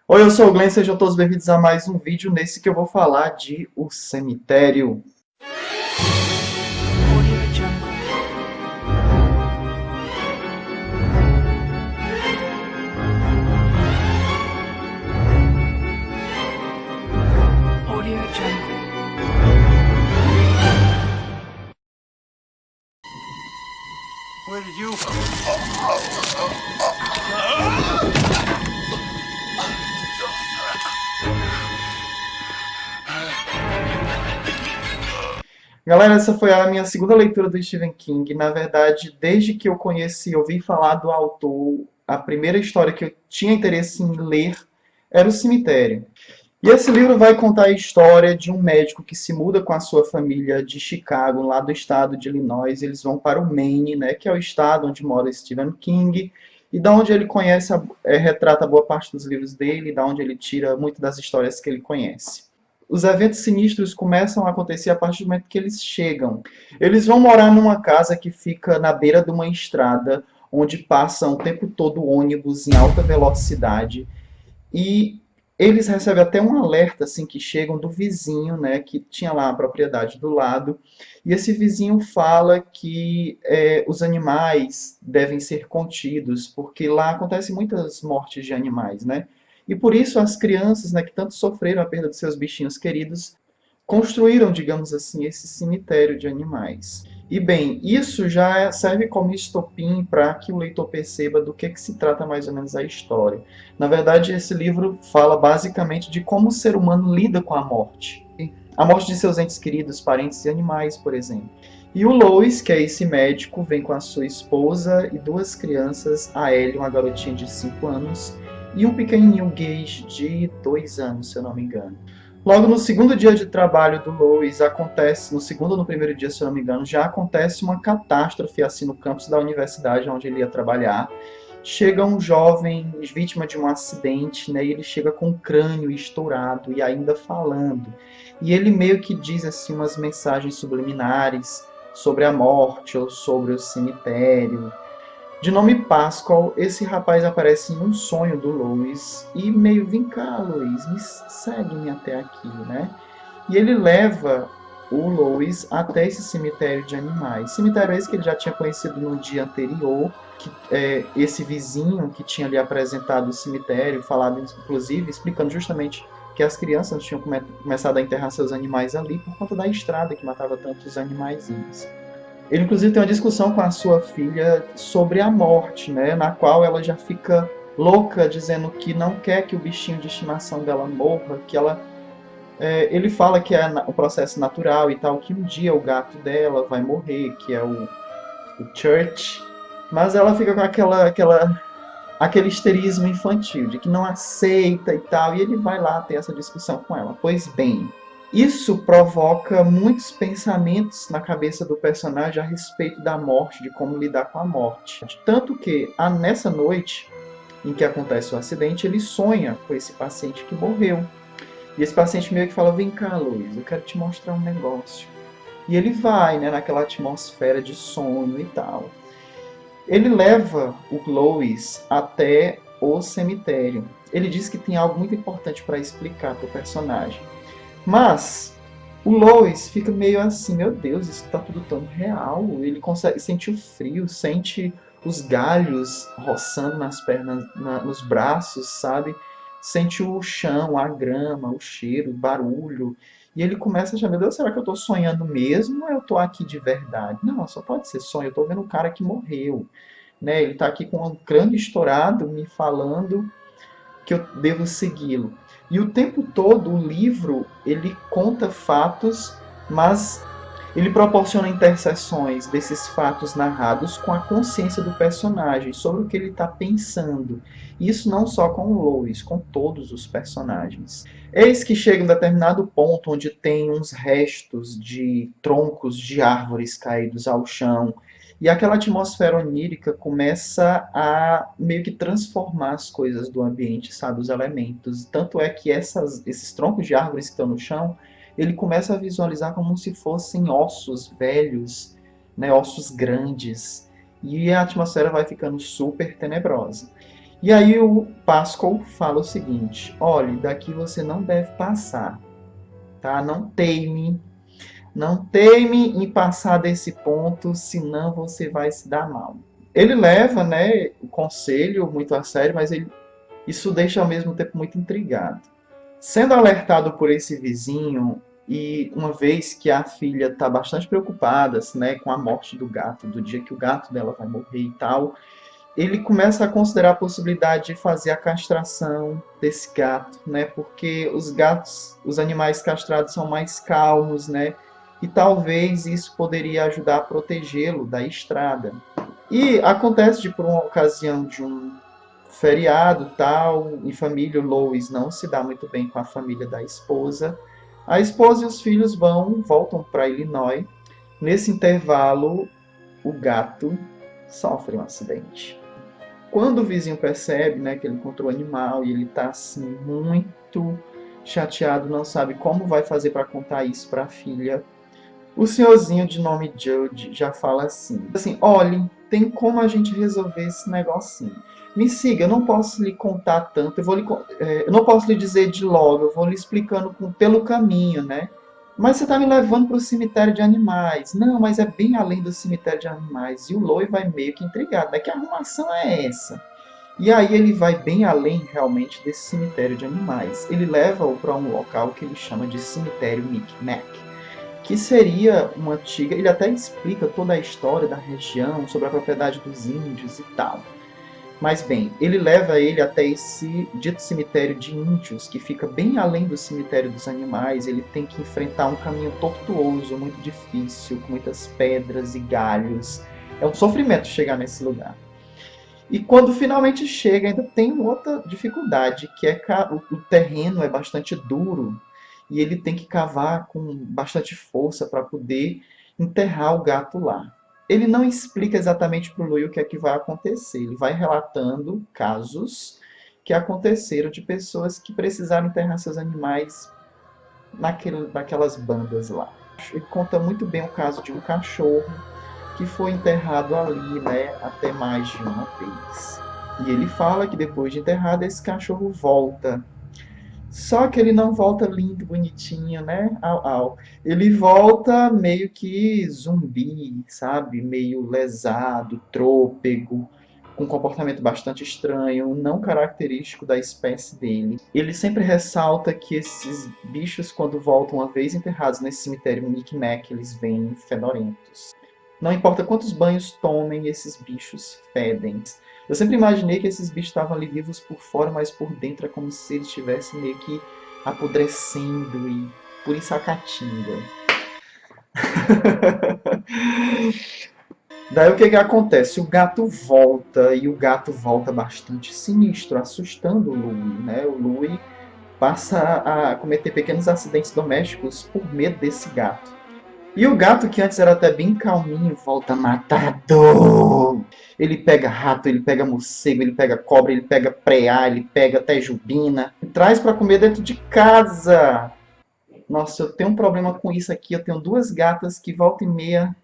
Oi, eu sou o Glenn, sejam todos bem-vindos a mais um vídeo nesse que eu vou falar de O Cemitério. Where did you... Galera, essa foi a minha segunda leitura do Stephen King. Na verdade, desde que eu ouvi falar do autor, a primeira história que eu tinha interesse em ler era O Cemitério. E esse livro vai contar a história de um médico que se muda com a sua família de Chicago, lá do estado de Illinois. Eles vão para o Maine, né, que é o estado onde mora Stephen King, e da onde ele conhece, retrata boa parte dos livros dele, da onde ele tira muitas das histórias que ele conhece. Os eventos sinistros começam a acontecer a partir do momento que eles chegam. Eles vão morar numa casa que fica na beira de uma estrada, onde passam o tempo todo ônibus em alta velocidade, e eles recebem até um alerta assim que chegam do vizinho, né, que tinha lá a propriedade do lado, e esse vizinho fala que os animais devem ser contidos, porque lá acontecem muitas mortes de animais, né? E por isso as crianças, né, que tanto sofreram a perda de seus bichinhos queridos, construíram, digamos assim, esse cemitério de animais. E bem, isso já serve como estopim para que o leitor perceba do que se trata mais ou menos a história. Na verdade, esse livro fala basicamente de como o ser humano lida com a morte. A morte de seus entes queridos, parentes e animais, por exemplo. E o Lois, que é esse médico, vem com a sua esposa e duas crianças, a Ellie, uma garotinha de 5 anos, e um pequenininho Gage de 2 anos, se eu não me engano. Logo no segundo dia de trabalho do Lois, acontece, no segundo ou no primeiro dia, se eu não me engano, já acontece uma catástrofe assim no campus da universidade onde ele ia trabalhar. Chega um jovem vítima de um acidente, né, e ele chega com o crânio estourado e ainda falando. E ele meio que diz assim umas mensagens subliminares sobre a morte ou sobre o cemitério. De nome Pascal, esse rapaz aparece em um sonho do Lois e meio, vem cá, Lois, segue-me até aqui, né? E ele leva o Lois até esse cemitério de animais. Cemitério esse que ele já tinha conhecido no dia anterior, que esse vizinho que tinha lhe apresentado o cemitério, falado inclusive, explicando justamente que as crianças tinham começado a enterrar seus animais ali por conta da estrada que matava tantos animaizinhos. Ele, inclusive, tem uma discussão com a sua filha sobre a morte, né? Na qual ela já fica louca, dizendo que não quer que o bichinho de estimação dela morra, que ela... ele fala que é o processo natural e tal, que um dia o gato dela vai morrer, que é o Church, mas ela fica com aquele histerismo infantil, de que não aceita e tal, e ele vai lá ter essa discussão com ela. Pois bem, isso provoca muitos pensamentos na cabeça do personagem a respeito da morte, de como lidar com a morte. Tanto que, nessa noite em que acontece o acidente, ele sonha com esse paciente que morreu. E esse paciente meio que fala, vem cá, Luiz, eu quero te mostrar um negócio. E ele vai, né, naquela atmosfera de sonho e tal. Ele leva o Lois até o cemitério. Ele diz que tem algo muito importante para explicar para o personagem. Mas o Lois fica meio assim, meu Deus, isso está tudo tão real. Ele consegue sentir o frio, sente os galhos roçando nas pernas, nos braços, sabe? Sente o chão, a grama, o cheiro, o barulho. E ele começa a achar, meu Deus, será que eu estou sonhando mesmo ou eu estou aqui de verdade? Não, só pode ser sonho, eu estou vendo um cara que morreu. Né? Ele está aqui com um crânio estourado, me falando que eu devo segui-lo. E o tempo todo o livro ele conta fatos, mas ele proporciona interseções desses fatos narrados com a consciência do personagem sobre o que ele está pensando. Isso não só com o Lois, com todos os personagens. Eis que chega um determinado ponto onde tem uns restos de troncos de árvores caídos ao chão. E aquela atmosfera onírica começa a meio que transformar as coisas do ambiente, sabe? Os elementos. Tanto é que esses troncos de árvores que estão no chão, ele começa a visualizar como se fossem ossos velhos, né? Ossos grandes. E a atmosfera vai ficando super tenebrosa. E aí o Pascal fala o seguinte: olhe, daqui você não deve passar, tá? Não teime em passar desse ponto, senão você vai se dar mal. Ele leva, né, o conselho muito a sério, mas isso deixa ao mesmo tempo muito intrigado. Sendo alertado por esse vizinho, e uma vez que a filha está bastante preocupada, assim, né, com a morte do gato, do dia que o gato dela vai morrer e tal, ele começa a considerar a possibilidade de fazer a castração desse gato, né, porque os gatos, os animais castrados são mais calmos, né, e talvez isso poderia ajudar a protegê-lo da estrada. E acontece de, por uma ocasião de um feriado tal, em família, o Lois não se dá muito bem com a família da esposa. A esposa e os filhos voltam para Illinois. Nesse intervalo, o gato sofre um acidente. Quando o vizinho percebe, né, que ele encontrou o animal e ele está assim muito chateado, não sabe como vai fazer para contar isso para a filha, o senhorzinho de nome Jude já fala assim, olhe, tem como a gente resolver esse negocinho. Me siga, eu não posso lhe contar tanto, eu não posso lhe dizer de logo, eu vou lhe explicando pelo caminho, né? Mas você está me levando para o cemitério de animais. Não, mas é bem além do cemitério de animais. E o Loi vai meio que intrigado, né? Que arrumação é essa? E aí ele vai bem além realmente desse cemitério de animais. Ele leva-o para um local que ele chama de cemitério Micmac, que seria uma antiga... Ele até explica toda a história da região, sobre a propriedade dos índios e tal. Mas bem, ele leva ele até esse dito cemitério de índios, que fica bem além do cemitério dos animais. Ele tem que enfrentar um caminho tortuoso, muito difícil, com muitas pedras e galhos. É um sofrimento chegar nesse lugar. E quando finalmente chega, ainda tem outra dificuldade, que é que o terreno é bastante duro e ele tem que cavar com bastante força para poder enterrar o gato lá. Ele não explica exatamente para o Louis o que é que vai acontecer. Ele vai relatando casos que aconteceram de pessoas que precisaram enterrar seus animais naquelas bandas lá. Ele conta muito bem o caso de um cachorro que foi enterrado ali, né, até mais de uma vez. E ele fala que depois de enterrado, esse cachorro volta. Só que ele não volta lindo, bonitinho, né? Ele volta meio que zumbi, sabe? Meio lesado, trôpego, com um comportamento bastante estranho, não característico da espécie dele. Ele sempre ressalta que esses bichos, quando voltam uma vez enterrados nesse cemitério Micmac, eles vêm fedorentos. Não importa quantos banhos tomem, esses bichos fedem. Eu sempre imaginei que esses bichos estavam ali vivos por fora, mas por dentro é como se eles estivessem meio que apodrecendo e por isso a caatinga. Daí o que acontece? O gato volta, e o gato volta bastante sinistro, assustando o Louis, né? O Louis passa a cometer pequenos acidentes domésticos por medo desse gato. E o gato, que antes era até bem calminho, volta matador. Ele pega rato, ele pega morcego, ele pega cobra, ele pega preá, ele pega até jubina. E traz para comer dentro de casa. Nossa, eu tenho um problema com isso aqui. Eu tenho duas gatas que volta e meia...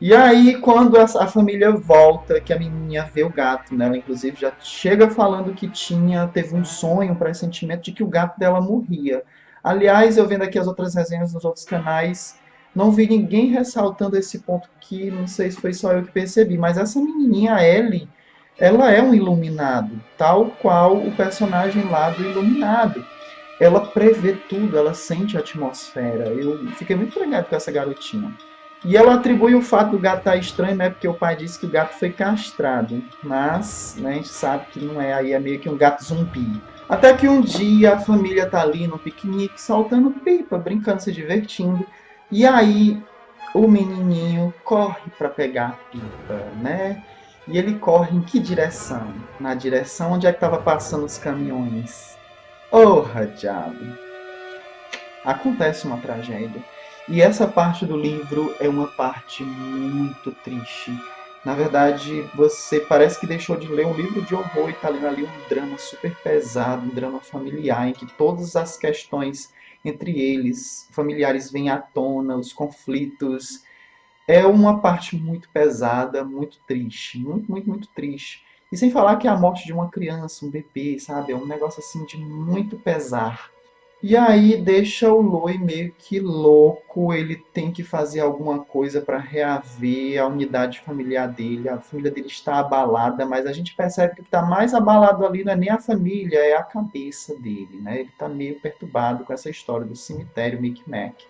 E aí, quando a família volta, que a menininha vê o gato, né? Ela inclusive já chega falando que teve um sonho, um pressentimento de que o gato dela morria. Aliás, eu vendo aqui as outras resenhas nos outros canais, não vi ninguém ressaltando esse ponto que não sei se foi só eu que percebi, mas essa menininha, a Ellie, ela é um iluminado, tal qual o personagem lá do Iluminado. Ela prevê tudo, ela sente a atmosfera. Eu fiquei muito ligado com essa garotinha. E ela atribui o fato do gato estar estranho, né? Porque o pai disse que o gato foi castrado. Mas, né, a gente sabe que não é, aí é meio que um gato zumbi. Até que um dia a família tá ali no piquenique, soltando pipa, brincando, se divertindo. E aí o menininho corre para pegar a pipa, né? E ele corre em que direção? Na direção onde é que estava passando os caminhões. Orra, diabo! Acontece uma tragédia. E essa parte do livro é uma parte muito triste. Na verdade, você parece que deixou de ler um livro de horror e está lendo ali um drama super pesado, um drama familiar, em que todas as questões entre eles, familiares, vêm à tona, os conflitos. É uma parte muito pesada, muito triste, muito, muito, muito triste. E sem falar que é a morte de uma criança, um bebê, sabe? É um negócio assim de muito pesar. E aí deixa o Loi meio que louco, ele tem que fazer alguma coisa para reaver a unidade familiar dele. A família dele está abalada, mas a gente percebe que o que está mais abalado ali não é nem a família, é a cabeça dele, né? Ele está meio perturbado com essa história do cemitério Micmac.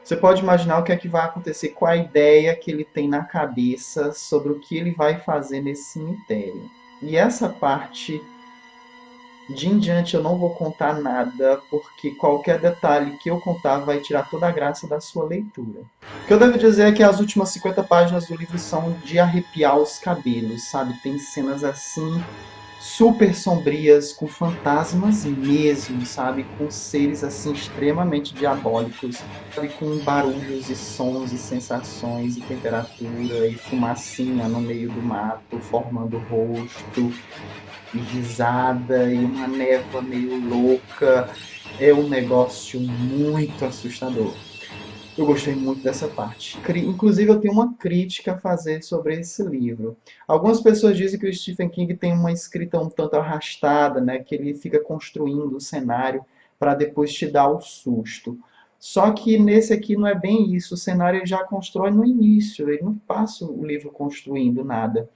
Você pode imaginar o que é que vai acontecer com a ideia que ele tem na cabeça sobre o que ele vai fazer nesse cemitério. E essa parte de em diante eu não vou contar nada, porque qualquer detalhe que eu contar vai tirar toda a graça da sua leitura. O que eu devo dizer é que as últimas 50 páginas do livro são de arrepiar os cabelos, sabe? Tem cenas assim super sombrias, com fantasmas mesmo, sabe? Com seres assim extremamente diabólicos, sabe? Com barulhos e sons e sensações e temperatura e fumacinha no meio do mato, formando rosto e risada e uma névoa meio louca. É um negócio muito assustador. Eu gostei muito dessa parte. Inclusive, eu tenho uma crítica a fazer sobre esse livro. Algumas pessoas dizem que o Stephen King tem uma escrita um tanto arrastada, né? Que ele fica construindo o cenário para depois te dar o susto. Só que nesse aqui não é bem isso. O cenário ele já constrói no início. Ele não passa o livro construindo nada.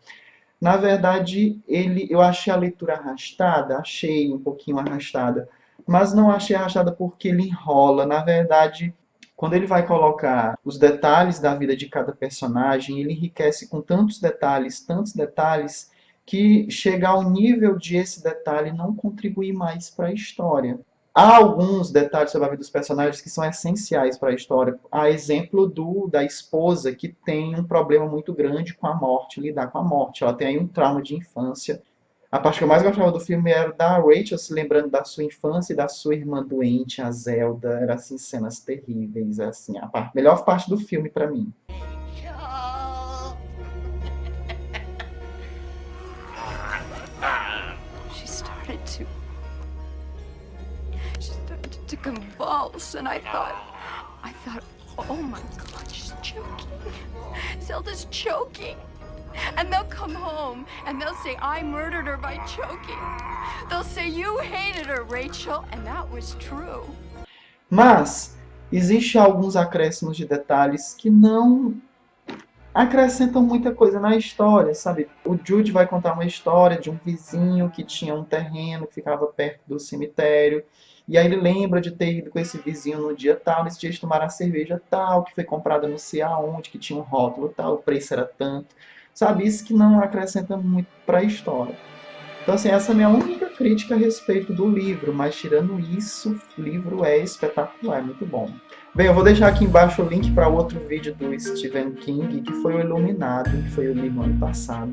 Na verdade, eu achei a leitura arrastada, achei um pouquinho arrastada, mas não achei arrastada porque ele enrola. Na verdade, quando ele vai colocar os detalhes da vida de cada personagem, ele enriquece com tantos detalhes, que chega ao nível de esse detalhe não contribuir mais para a história. Há alguns detalhes sobre a vida dos personagens que são essenciais para a história. A exemplo da esposa, que tem um problema muito grande com a morte, lidar com a morte. Ela tem aí um trauma de infância. A parte que eu mais gostava do filme era da Rachel se lembrando da sua infância e da sua irmã doente, a Zelda. Era assim, cenas terríveis. Assim, melhor parte do filme para mim. To convulse, and I thought, oh my God, she's choking. Zelda's choking. And they'll come home and they'll say, I murdered her by choking. They'll say, you hated her, Rachel, and that was true. Mas existem alguns acréscimos de detalhes que não acrescentam muita coisa na história, sabe? O Jude vai contar uma história de um vizinho que tinha um terreno que ficava perto do cemitério. E aí ele lembra de ter ido com esse vizinho no dia tal, nesse dia eles tomaram a cerveja tal, que foi comprada não sei aonde, que tinha um rótulo tal, o preço era tanto. Sabe, isso que não acrescenta muito para a história. Então, assim, essa é a minha única crítica a respeito do livro, mas tirando isso, o livro é espetacular, é muito bom. Bem, eu vou deixar aqui embaixo o link para outro vídeo do Stephen King, que foi o Iluminado, que foi o livro ano passado.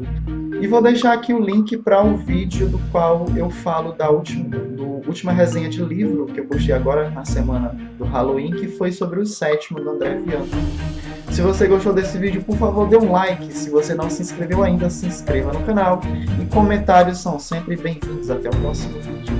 E vou deixar aqui o link para o vídeo do qual eu falo da última resenha de livro, que eu postei agora na semana do Halloween, que foi sobre o sétimo do André Viana. Se você gostou desse vídeo, por favor, dê um like. Se você não se inscreveu ainda, se inscreva no canal. E comentários são sempre bem-vindos. Até o próximo vídeo.